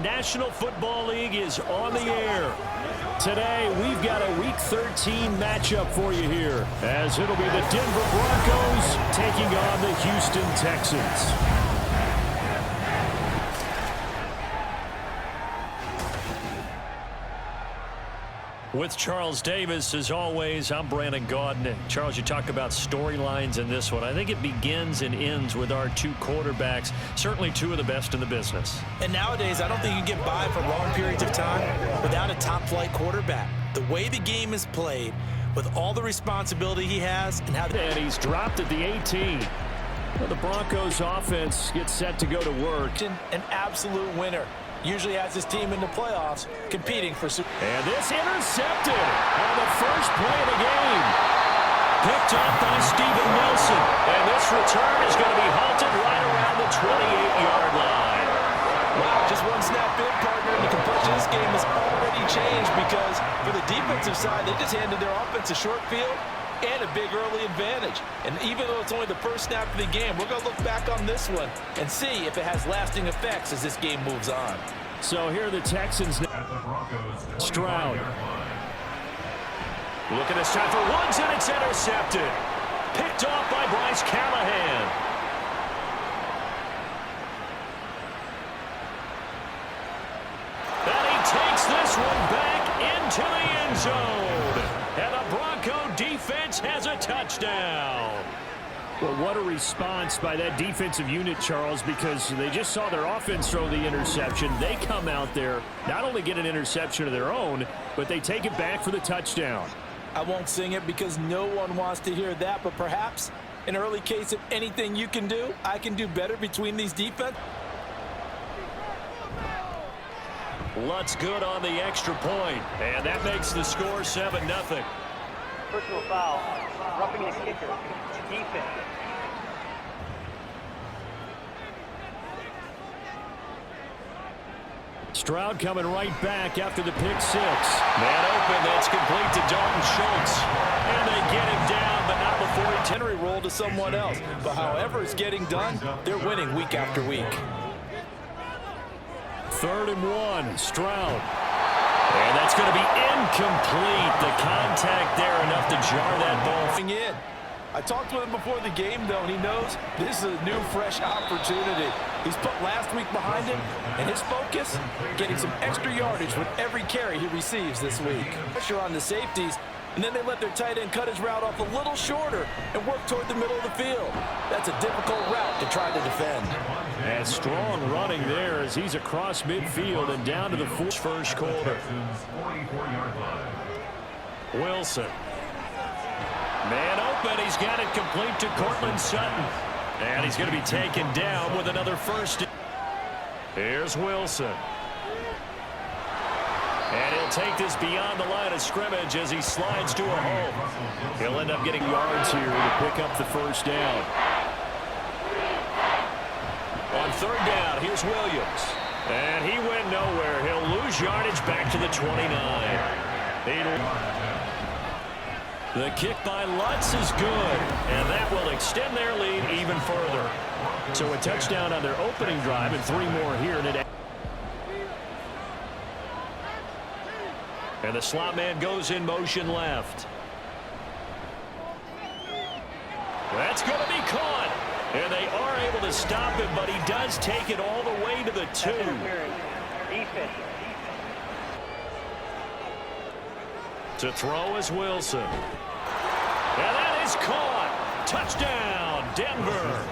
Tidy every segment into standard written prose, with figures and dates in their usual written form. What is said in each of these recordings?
National Football League is on the air. Today, we've got a Week 13 matchup for you here, as it'll be the Denver Broncos taking on the Houston Texans. With Charles Davis, as always, I'm Brandon Gaudin. Charles, you talk about storylines in this one. I think it begins and ends with our two quarterbacks, certainly two of the best in the business. And nowadays, I don't think you can get by for long periods of time without a top-flight quarterback. The way the game is played, with all the responsibility he has, and how... And he's dropped at the 18. Well, the Broncos offense gets set to go to work. An absolute winner. Usually has his team in the playoffs competing for Super Bowl. And this intercepted on the first play of the game. Picked up by Steven Nelson. And this return is going to be halted right around the 28-yard line. Wow, just one snap in, partner, and the complexion of this game has already changed because for the defensive side, they just handed their offense a short field and a big early advantage. And even though it's only the first snap of the game, we're going to look back on this one and see if it has lasting effects as this game moves on. So here are the Texans. Stroud. Look at this time for Woods, and it's intercepted. Picked off by Bryce Callahan. And he takes this one back into the end zone. And the Bronco defense has a touchdown. Well, what a response by that defensive unit, Charles, because they just saw their offense throw the interception. They come out there, not only get an interception of their own, but they take it back for the touchdown. I won't sing it because no one wants to hear that, but perhaps an early case of anything you can do, I can do better between these defense. Lutz good on the extra point, and that makes the score 7-0. Personal foul, roughing the kicker, defense. Stroud coming right back after the pick six. Man open, that's complete to Dalton Schultz. And they get him down, but not before he Henry roll to someone else. But however it's getting done, they're winning week after week. 3rd and 1, Stroud. And that's going to be incomplete. The contact there enough to jar that ball in. I talked with him before the game, though, and he knows this is a new, fresh opportunity. He's put last week behind him, and his focus, getting some extra yardage with every carry he receives this week. Pressure on the safeties, and then they let their tight end cut his route off a little shorter and work toward the middle of the field. That's a difficult route to try to defend. And strong running there as he's across midfield and down to the first quarter. Wilson. Man open, he's got it complete to Cortland Sutton. And he's going to be taken down with another first. Here's Wilson. And he'll take this beyond the line of scrimmage as he slides to a hole. He'll end up getting yards here to pick up the first down. On 3rd down, here's Williams. And he went nowhere. He'll lose yardage back to the 29. The kick by Lutz is good, and that will extend their lead even further. So a touchdown on their opening drive and 3 more here today. And the slot man goes in motion left. That's going to be caught. And they are able to stop him, but he does take it all the way to the 2. Defense. To throw is Wilson. And that is caught. Touchdown, Denver.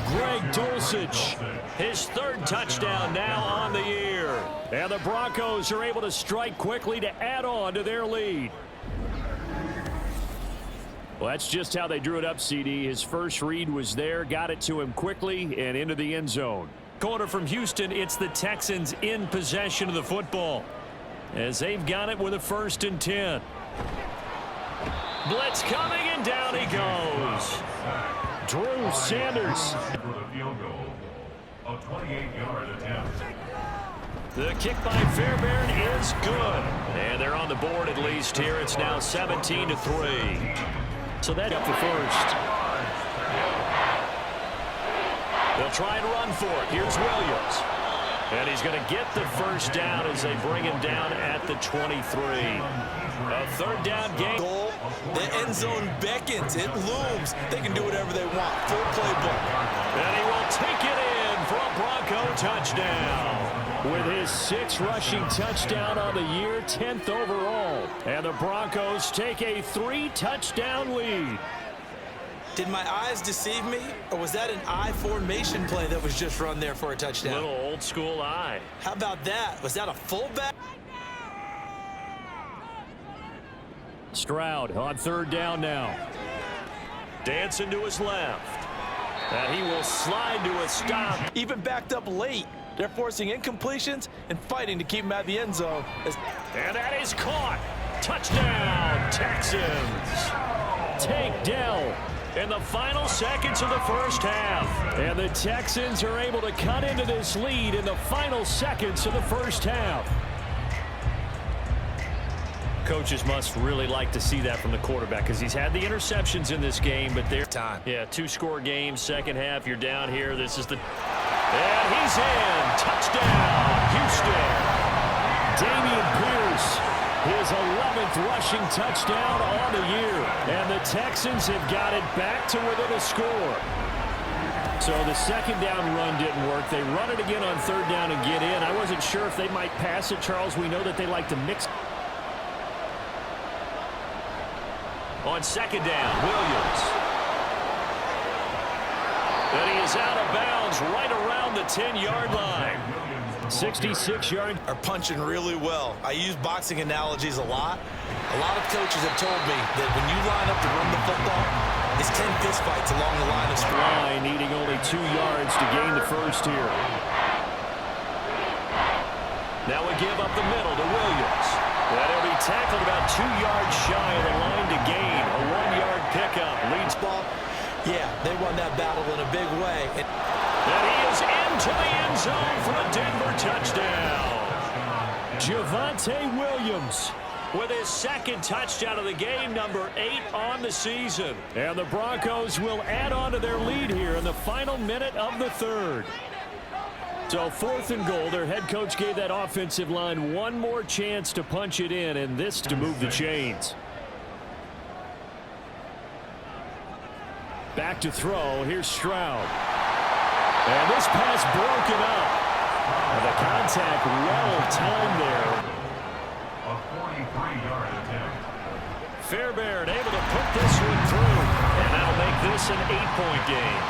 Greg Dulcich, his 3rd touchdown now on the year. And the Broncos are able to strike quickly to add on to their lead. Well, that's just how they drew it up, CD. His first read was there, got it to him quickly and into the end zone. Corner from Houston, it's the Texans in possession of the football, as they've got it with a 1st and 10. Blitz coming, and down he goes. Drew Sanders. For the field goal, a 28-yard attempt. The kick by Fairbairn is good. And they're on the board at least here. It's now 17-3. So that's up the first. They'll try and run for it. Here's Williams. And he's going to get the first down as they bring him down at the 23. A third down game. Goal. The end zone beckons. It looms. They can do whatever they want. Full playbook. And he will take it in for a Bronco touchdown. With his 6th rushing touchdown on the year, 10th overall. And the Broncos take a 3-touchdown lead. Did my eyes deceive me, or was that an I formation play that was just run there for a touchdown? Little old school eye. How about that? Was that a fullback? Stroud on third down now. Dancing to his left. And he will slide to a stop. Even backed up late. They're forcing incompletions and fighting to keep him at the end zone. And that is caught. Touchdown, Texans. Tank Dell in the final seconds of the first half. And the Texans are able to cut into this lead in the final seconds of the first half. Coaches must really like to see that from the quarterback because he's had the interceptions in this game, but they're time. Yeah, 2-score game, second half, you're down here. This is the... And he's in. Touchdown, Houston. Dameon Pierce, his 11th rushing touchdown on the year. And the Texans have got it back to within a score. So the second down run didn't work. They run it again on third down and get in. I wasn't sure if they might pass it, Charles. We know that they like to mix. On second down, Williams. And he is out of bounds right around the 10-yard line. 66-yard. Are punching really well. I use boxing analogies a lot. A lot of coaches have told me that when you line up to run the football, it's 10 fistfights along the line of scrimmage. Needing only 2 yards to gain the first here. Now we give up the middle to Williams. That'll be tackled about 2 yards shy of the line to gain. A 1-yard pickup. Leads ball. Yeah, they won that battle in a big way. And he is into the end zone for a Denver touchdown. Javonte Williams with his 2nd touchdown of the game, number 8 on the season. And the Broncos will add on to their lead here in the final minute of the third. So 4th and goal, their head coach gave that offensive line one more chance to punch it in, and this to move the chains. Back to throw, here's Stroud. And this pass broken up. And the contact well timed there. A 43-yard attempt. Fairbairn able to put this one through, and that'll make this an 8-point game.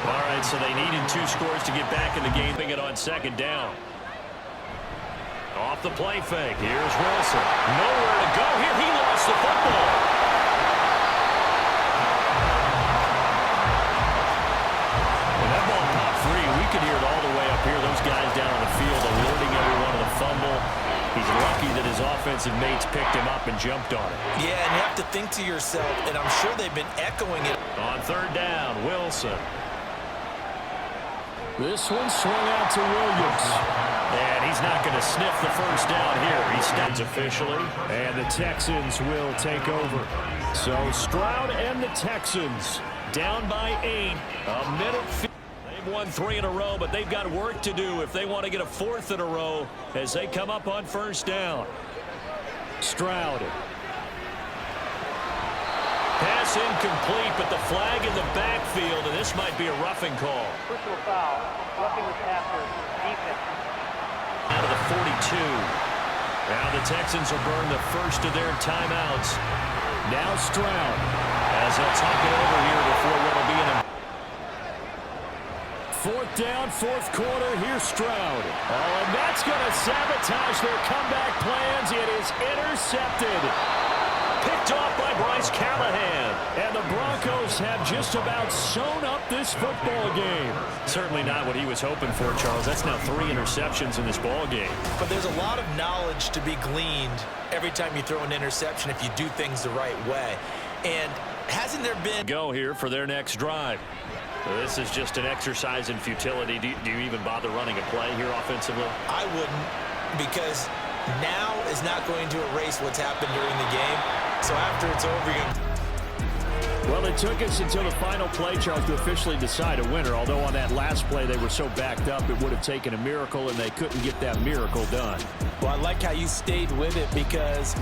All right, so they needed 2 scores to get back in the game. It on second down. Off the play fake. Here's Wilson. Nowhere to go here. He lost the football. When that ball popped free, we could hear it all the way up here. Those guys down on the field alerting everyone of the fumble. He's lucky that his offensive mates picked him up and jumped on it. Yeah, and you have to think to yourself, and I'm sure they've been echoing it. On third down, Wilson. This one swung out to Williams. And he's not going to sniff the first down here. He stands officially. And the Texans will take over. So Stroud and the Texans down by 8. A minute. They've won 3 in a row, but they've got work to do if they want to get a 4th in a row as they come up on first down. Stroud. Pass incomplete, but the flag in the backfield, and this might be a roughing call. Personal foul, roughing the passer, defense. Out of the 42. Now the Texans will burn the first of their timeouts. Now Stroud, as they'll talk it over here before what will be in a 4th down, 4th quarter. Here's Stroud. Oh, and that's going to sabotage their comeback plans. It is intercepted. Picked off by Bryce Callahan. And the Broncos have just about sewn up this football game. Certainly not what he was hoping for, Charles. That's now 3 interceptions in this ball game. But there's a lot of knowledge to be gleaned every time you throw an interception if you do things the right way. And hasn't there been... Go here for their next drive. This is just an exercise in futility. Do you even bother running a play here offensively? I wouldn't, because now is not going to erase what's happened during the game. So after it's over, Well, it took us until the final play, Charles, to officially decide a winner, although on that last play they were so backed up it would have taken a miracle, and they couldn't get that miracle done. Well, I like how you stayed with it because